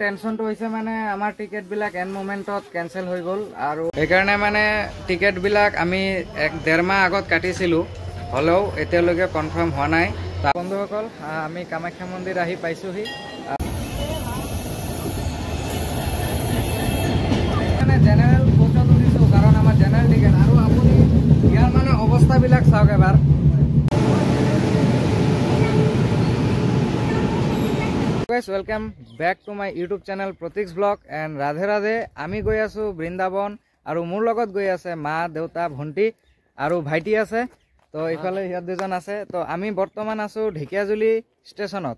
টেনশনটো হৈছে মানে আমাৰ টিকেট বিলাক এন মোমেন্টত কেনসেল হৈ গ'ল আৰু এইকাৰণে মানে টিকেট বিলাক আমি 1.5 মাহ আগত কাটিছিলো হলেও এতিয়ালৈকে কনফাৰ্ম হোৱা নাই বন্ধুসকল আমি কামাখ্যা মন্দিৰ আহি পাইছোহি মানে জেনাৰেল কোচত উঠিছো কাৰণ আমাৰ জেনাৰেল টিকেট আৰু আপুনি ইয়াৰ মানে অৱস্থাবিলাক চাওক এবাৰ guys welcome back to my YouTube channel Pratik's Vlog and Radhe Radhe আমি গৈ আছো বৃন্দাবন আৰু মোৰ লগত গৈ আছে মা দেউতা ভন্টি আৰু ভাইটি আছে তো ইফালে ইয়াত দুজন আছে তো আমি বৰ্তমান আছো ঢেকিয়াজুলি ষ্টেচনত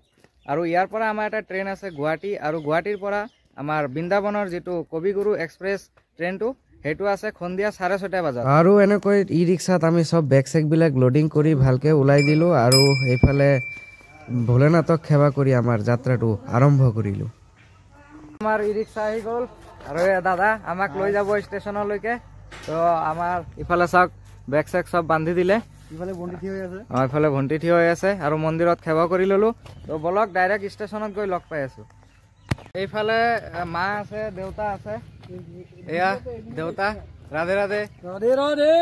আৰু ইয়াৰ পৰা আমাৰ এটা ট্ৰেইন আছে গুৱাহাটী আৰু গুৱাহাটীৰ পৰা আমাৰ বৃন্দাবনৰ যেটো কবিগুৰু এক্সপ্ৰেছ ট্ৰেইনটো হেতু আছে খন্দিয়া 6:30 বজাত আৰু এনেকৈ ই ৰিক্সাত আমি সব বেগ চেক বিলাক লোডিং কৰি ভালকে উলাই দিলো আৰু এইফালে ভোলেনাথক সেৱা কৰি আমাৰ যাত্ৰাটো আৰম্ভ কৰিলো আমাৰ ই ৰিক্সা আহি গ'ল আৰু দাদা আমাক লৈ যাব ষ্টেচনলৈকে তো আমাৰ ইফালে চাওক বেগ চেক সব বান্ধি দিলে ইফালে ভন্টি থিয় হৈ আছে ইফালে ভন্টি থিয় হৈ আছে আৰু মন্দিৰত সেৱা কৰি ললো তো বলক ডাইৰেক্ট ষ্টেচনত গৈ লগ পাই আছো এইফালে মা আছে দেউতা আছে এয়া দেউতা ৰাধে ৰাধে ৰাধে ৰাধে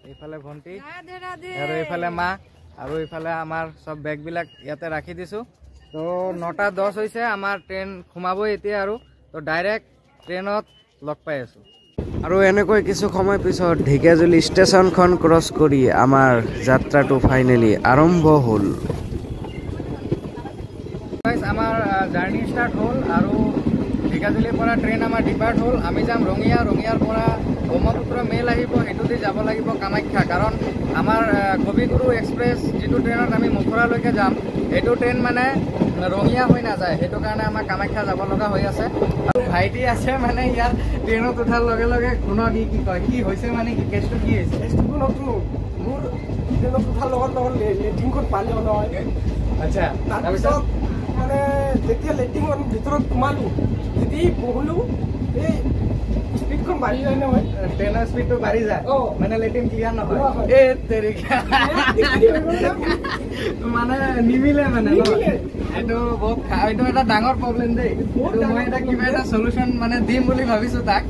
এইফালে ভন্টি ৰাধে ৰাধে আৰু এইফালে মা আৰু ইফালে আমাৰ সব বেগ বিলাক ইয়াতে ৰাখি দিছো তো 9:10 হৈছে আমাৰ ট্ৰেইন ঘুমাবই এতিয়া আৰু তো ডাইৰেক্ট ট্ৰেইনত লগ পাই আছো আৰু এনেকৈ কিছু সময় পিছত ঢেকিয়াজুলি ষ্টেচনখন ক্ৰছ কৰি আমাৰ যাত্ৰাটো ফাইনেলি আৰম্ভ হ'ল গাইস আমাৰ জাৰ্নি ষ্টাৰ্ট হ'ল আৰু ঢেকিয়াজুলিৰ পৰা ট্ৰেইন আমাৰ ডিপাৰ্ট হ'ল আমি যাম ৰঙিয়াৰ পৰা ব্ৰহ্মপুত্ৰ মেল আহিব হেতুদি যাব লাগিব কামাখ্যা কাৰণ আমাৰ কবিগুৰু এক্সপ্ৰেছ যেটো ট্ৰেইনত আমি মথুৰালৈকে যাম এটো ট্ৰেইন মানে ৰঙিয়া হৈ না যায় হেতু কাৰণে আমাৰ কামাখ্যা যাব লগা হৈ আছে আৰু ভাইটি আছে মানে ইয়াৰ ট্ৰেইনত উঠাৰ লগে লগে কোনো কি কয় কি হৈছে মানে কি কেছটো কি হৈছে কেছটো কোনটো মোৰ ট্ৰেইনত উঠাৰ লগত লেটিংখন পালে নহয় আচ্ছা তাৰপিছত মানে যেতিয়া লেটিংৰ ভিতৰত সোমালো যদি বহলো এই স্পীডখন বাঢ়ি যায় নহয় ট্ৰেইনৰ স্পীডটো বাঢ়ি যায় মানে লেটিং ক্লিয়াৰ নহয় এ তেৰিকা মানে নিমিলে মানে এইটো বহুত এইটো এটা ডাঙৰ প্ৰব্লেম দেই মই এটা কিবা এটা সলিউশন মানে দিম বুলি ভাবিছো তাক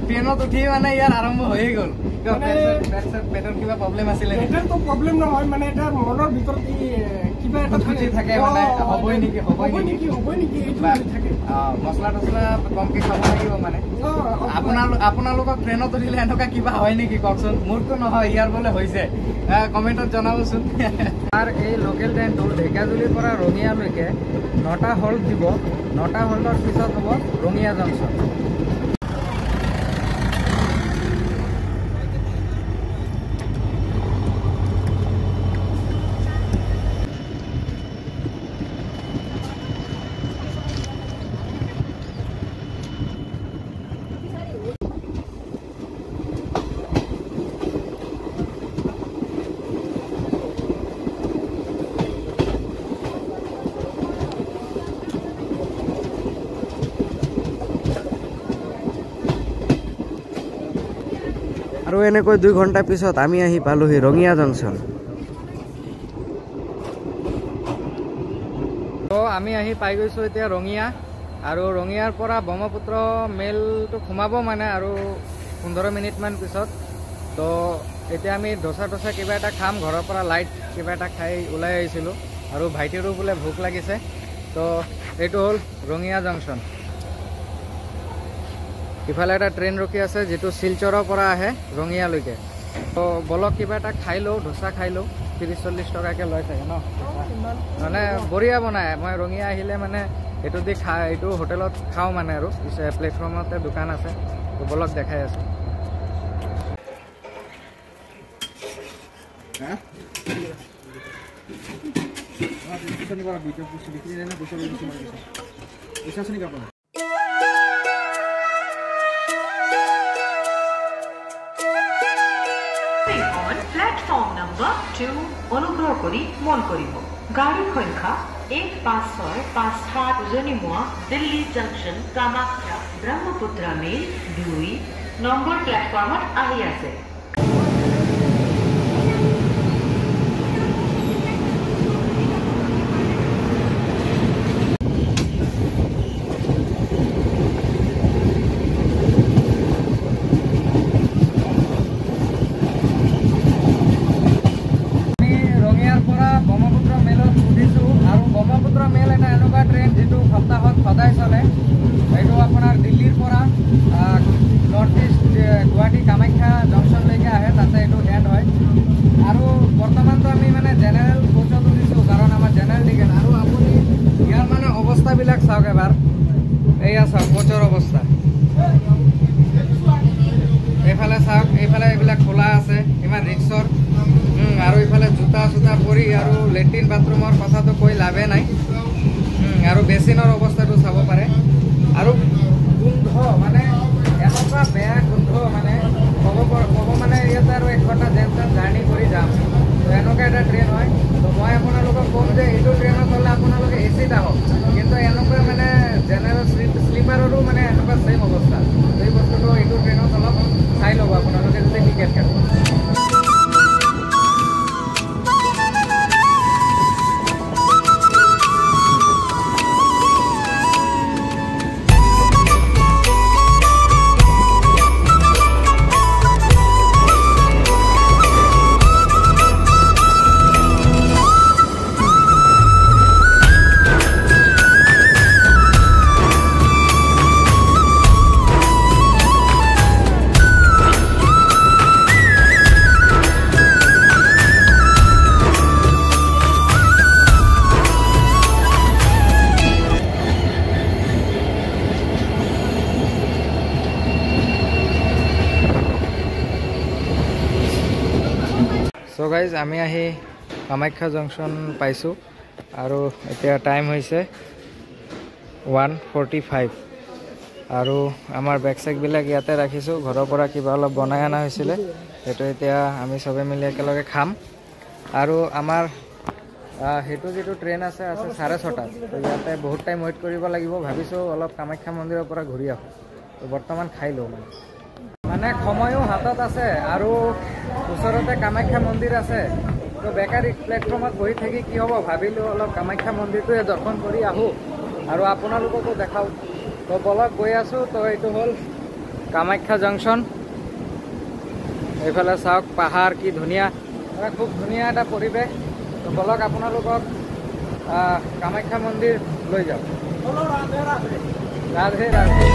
ট্ৰেইনত উঠি মানে ইয়াৰ আৰম্ভ হৈ গ'ল পেটৰ কিবা প্ৰব্লেম আছিলে পেটৰটো প্ৰব্লেম নহয় মানে এটা মনৰ ভিতৰত কিবা এটা থাকে মানে হ'বই নেকি থাকে মছলা টছলা কমকে খাব লাগিব মানে আপোনালোকক ট্ৰেইনত উঠিলে এনেকুৱা কিবা হয় নেকি কওকচোন মোৰতো নহয় ইয়াৰ বোলে হৈছে কমেণ্টত জনাবচোন আৰু এই লোকেল ট্ৰেইনটো ঢেকিয়াজুলিৰ পৰা ৰঙিয়ালৈকে 9টা হল্ট দিব 9টা হল্টৰ পিছত হ'ব ৰঙিয়া জংচন আৰু এনেকৈ 2 ঘণ্টা পিছত আমি আহি পালোহি ৰঙিয়া জংচন তো আমি আহি পাই গৈছো এতিয়া ৰঙিয়া আৰু ৰঙিয়াৰ পৰা ব্ৰহ্মপুত্ৰ মেলটো ঘুমাব মানে আৰু 15 মিনিট মান পিছত তো এতিয়া আমি ডোসা কিবা এটা খাম ঘৰৰ পৰা লাইট কিবা এটা খাই ওলাই আহিছিলো আৰু ভাইটিৰো বোলে ভোক লাগিছে তো এইটো হ'ল ৰঙিয়া জংচন ইফালে এটা ট্ৰেইন ৰখি আছে যেটো শিলচৰৰ পৰা আহে ৰঙিয়ালৈকে তো বলক কিবা এটা খাই লও ডোসা খাই লও 30-40 টকাকে লৈ থাকে ন মানে বঢ়িয়া বনায় মই ৰঙিয়া আহিলে মানে এটো দি খাই এটো হোটেলত খাও মানে আৰু প্লেটফৰ্মতে দোকান আছে তো বলক দেখাই আছে হ্যাঁ শনিবার ভিডিও পুষ্টি বিক্রি না পুষ্টি বিশ্বাস नहीं कर पाना প্ল্যাটফর্ম নাম্বার 2 অনুগ্রহ করি মন করিব গাড়ী সংখ্যা 15657 উজনিমুৱা দিল্লী জংশন কামাখ্যা ব্ৰহ্মপুত্ৰ মেল 2 নম্বৰ প্ল্যাটফৰ্মত আহি আছে মেডিকেল আৰু আপুনি ইয়াৰ মানে অৱস্থাবিলাক চাওক এবাৰ এয়া চাওক কোচৰ অৱস্থা এইফালে চাওক এইফালে এইবিলাক খোলা আছে ইমান ৰিক্সৰ আৰু এইফালে জোতা চোতা পৰি আৰু লেট্ৰিন বাথৰুমৰ কথাটো কৈ লাভে নাই আৰু বেচিনৰ অৱস্থাটো চাব পাৰে আৰু গোন্ধ মানে এনেকুৱা বেয়া গোন্ধ মানে ক'ব মানে ইয়াতে আৰু 1 ঘণ্টা যেন তেন জাৰ্ণি কৰি যাম তো এনেকুৱা এটা ট্ৰেইন হয় তো মই আপোনালোকক ক'ম যে এইটো ট্ৰেইনত হ'লে আপোনালোকে এচিত আহক কিন্তু এনেকুৱা মানে জেনেৰেল শ্লিপাৰৰো মানে এনেকুৱা ছেইম অৱস্থা এই বস্তুটো এইটো ট্ৰেইনত অলপ চাই ল'ব আপোনালোকে যদি টিকেট কাটে So guys, আমি আহি কামাখ্যা জংশন পাইছো আৰু এতিয়া টাইম হৈছে 1:45 আৰু আমাৰ বেগ চেগবিলাক ইয়াতে ৰাখিছো ঘৰৰ পৰা কিবা অলপ বনাই আনা হৈছিলে সেইটো এতিয়া আমি সবে মিলি একেলগে খাম আৰু আমাৰ হেতু যেটো ট্ৰেইন আছে 6:30 তো ইয়াতে বহুত টাইম ওয়েট কৰিব লাগিব ভাবিছো অলপ কামাখ্যা মন্দিৰৰ পৰা ঘূৰি আহো তো বৰ্তমান খাই লও মানে সময়ও হাতত আছে আৰু ওচৰতে কামাখ্যা মন্দিৰ আছে তো বেকাৰী প্লেটফৰ্মত বহি থাকি কি হ'ব ভাবিলো অলপ কামাখ্যা মন্দিৰটো দৰ্শন কৰি আহো আৰু আপোনালোককো দেখাও তো বলক গৈ আছো তো এইটো হ'ল কামাখ্যা জংশন এইফালে চাওক পাহাৰ কি ধুনীয়া খুব ধুনীয়া এটা পৰিৱেশ তো বলক আপোনালোকক কামাখ্যা মন্দিৰ লৈ যাওঁ ৰাধে ৰাধে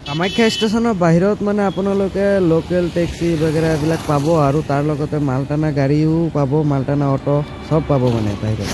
কামাখ্যা ষ্টেচনৰ বাহিৰত মানে আপোনালোকে লোকেল টেক্সি বগেৰা এইবিলাক পাব আৰু তাৰ লগতে মালটানা গাড়ীও পাব মালটানা অটো সব পাব মানে বাহিৰত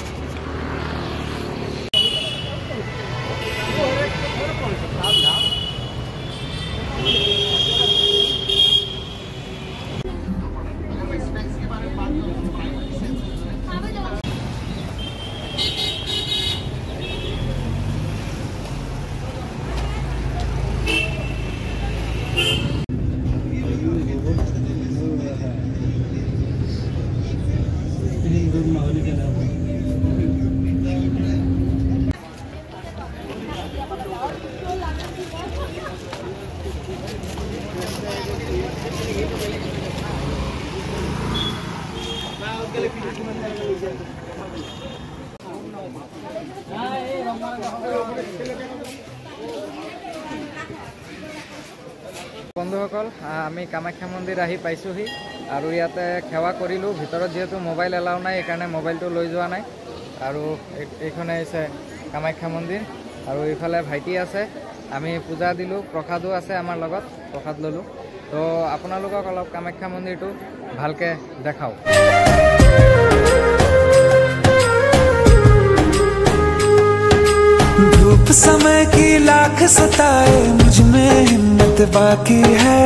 বন্ধুসকল আমি কামাখ্যা মন্দিৰ আহি পাইছোহি আৰু ইয়াতে সেৱা কৰিলোঁ ভিতৰত যেহেতু মোবাইল এলাও নাই এইকাৰণে মোবাইলটো লৈ যোৱা নাই আৰু এইখনে হৈছে কামাখ্যা মন্দিৰ আৰু এইফালে ভাইটি আছে আমি পূজা দিলোঁ প্ৰসাদো আছে আমাৰ লগত প্ৰসাদ ল'লোঁ তো আপোনালোকক অলপ কামাখ্যা মন্দিৰটো ভালকৈ দেখাওঁ धूप समय की लाख सताए मुझ में हिम्मत बाकी है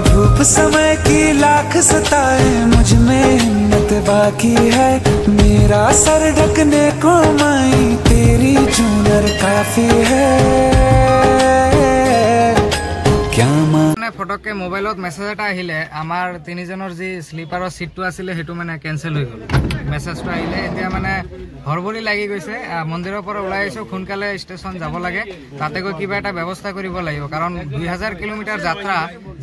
धूप समय की लाख सताए मुझ में हिम्मत बाकी है मेरा सर ढकने को माई तेरी चूनर काफी है क्या ফটককে মোবাইলত মেছেজ এটা আহিলে আমাৰ তিনিজনৰ যি স্লিপাৰৰ সিটটো আছিল হেতু মানে কেনসেল হৈ গ'ল মেছেজটো আহিলে এতিয়া মানে হৰবৰি লাগি গৈছে মন্দিৰৰ পৰা ওলাই আইছো খুনকালে ষ্টেচন যাব লাগে তাতে গৈ কিবা এটা ব্যৱস্থা কৰিব লাগিব কাৰণ 2000 কিলোমিটাৰ যাত্ৰা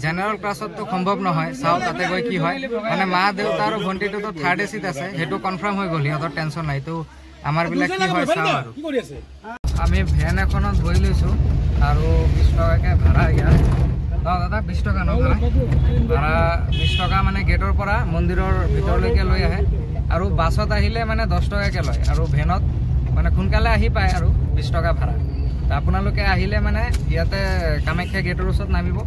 জেনাৰেল ক্লাছতটো সম্ভৱ নহয় চাও তাতে গৈ কি হয় মানে মা দেউতা আৰু ভণ্টিটো তো থাৰ্ড এচিত আছে হেতু কনফাৰ্ম হৈ গ'ল হিহঁতৰ টেনচন নাই তো আমাৰ বিলাক কি হয় চাও আৰু আমি ভ্যান এখনত বহি লৈছো আৰু 20 টকাকে ভাড়া ইয়াৰ দাদা 20 টকা ন ভাড়া 20 টকা মানে গেটৰ পৰা মন্দিৰৰ ভিতৰলৈকে লৈ আহে আৰু বাছত আহিলে মানে 10 টকাকে লয় আৰু ভেনত মানে সোনকালে আহি পায় আৰু 20 টকা ভাড়া আপোনালোকে আহিলে মানে ইয়াতে কামাখ্যা গেটৰ ওচৰত নামিব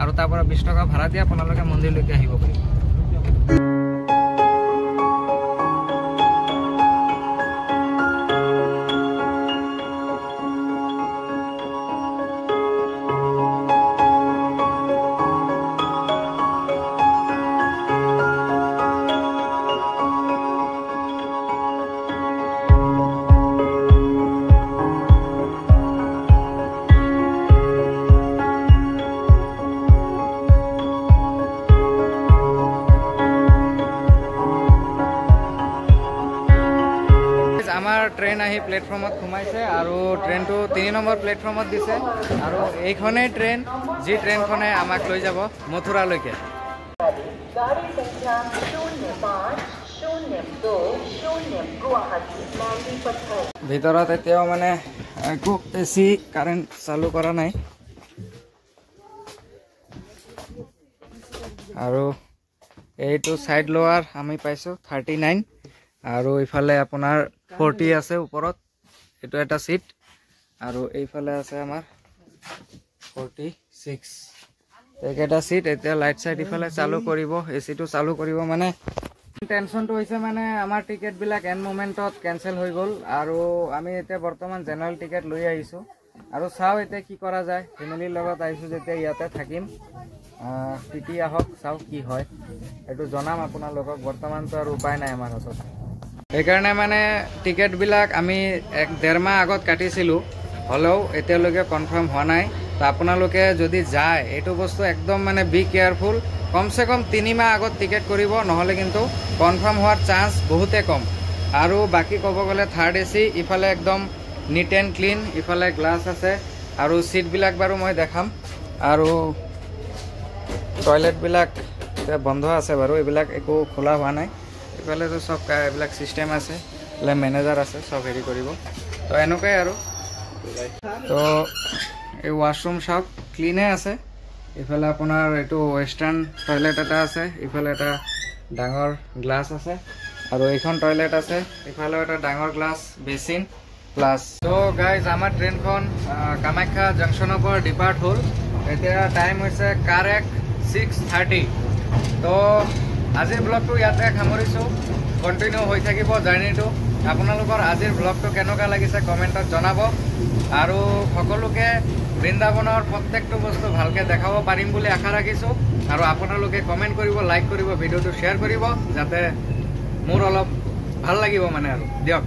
আৰু তাৰ পৰা 20 টকা ভাড়া দি আপোনালোকে মন্দিৰলৈকে আহিব পাৰিব আমাৰ ট্ৰেইন আহি প্লেটফৰ্মত সোমাইছে আৰু ট্ৰেইনটো 3 নম্বৰ প্লেটফৰ্মত দিছে আৰু এইখনেই ট্ৰেইন যি ট্ৰেইনখনে আমাক লৈ যাব মথুৰালৈকে गाड़ी संख्या 0502 गुवाहाटी मांडी पत्थर ভিতৰত এতিয়াও মানে একো এচি কাৰেণ্ট চালু কৰা নাই আৰু এইটো সাইড লোৱাৰ আমি পাইছো 39 আৰু ইফালে আপোনাৰ 40 আছে ওপৰত এটো এটা সিট আৰু এইফালে আছে আমাৰ 46 একেটা সিট এতিয়া লাইট সাইড ইফালে চালু কৰিব এচিটো চালু কৰিব মানে টেনশনটো হৈছে মানে আমাৰ টিকেট বিলাক এন মোমেন্টত ক্যান্সেল হৈ গল আৰু আমি এতিয়া বৰ্তমান জেনাৰেল টিকেট লৈ আহিছো আৰু চাও এতিয়া কি কৰা যায় ফ্যামিলিৰ লগত আহিছো যেতিয়া ইয়াতে থাকিম টিটি আহক চাও কি হয় এটো জনাম আপোনালোকক বৰ্তমানটো আৰু উপায় নাই আমাৰ হাতত এইকাৰণে মানে টিকেট বিলাক আমি 1.5 মাহ আগত কাটিছিলো হলেও এতিয়ালৈকে কনফার্ম হোৱা নাই তো আপোনালোকে যদি যায় এটো বস্তু একদম মানে বি কেয়ারফুল কমসে কম 3 মাহ আগত টিকেট কৰিব নহলে কিন্তু কনফাৰ্ম হোৱাৰ চান্স বহুতে কম আৰু বাকি কব গলে থাৰ্ড এসি ইফালে একদম নিট এন্ড ক্লিন ইফালে গ্লাস আছে আৰু সিট বিলাক বাৰু মই দেখাম আৰু টয়লেট বিলাক বন্ধ আছে বাৰু এইবিলাক একো খোলা হোৱা নাই ইফালে তো সব এইবিলাক সিস্টেম আছে লে ম্যানেজাৰ আছে সব হেৰি কৰিব তো এনেকৈ আৰু তো এই ওয়াশৰুম সব ক্লিনে আছে ইফালে আপোনাৰ এটো ওয়েস্টাৰ্ন টয়লেট এটা আছে ইফালে এটা ডাঙৰ গ্লাস আছে আৰু এইখন টয়লেট আছে ইফালে এটা ডাঙৰ গ্লাস বেসিন প্লাস তো গাইজ আমাৰ ট্ৰেইনখন কামাখ্যা জংশনৰ পৰা ডিপাৰ্ট হ'ল এতিয়া টাইম হৈছে কাৰেক্ট 6:30 তো আজিৰ ব্লগটো ইয়াতে সামৰিছো কন্টিনিউ হৈ থাকিব জাৰ্নিটো আপোনালোকৰ আজিৰ ব্লগটো কেনেকুৱা লাগিছে কমেন্টত জনাব আৰু সকলোকে বৃন্দাবনৰ প্ৰত্যেকটো বস্তু ভালকে দেখাব পাৰিম বুলি আশা ৰাখিছো আৰু আপোনালোকে কমেন্ট কৰিব লাইক কৰিব ভিডিওটো শেয়াৰ কৰিব যাতে মোৰ অলপ ভাল লাগিব মানে আৰু দিয়ক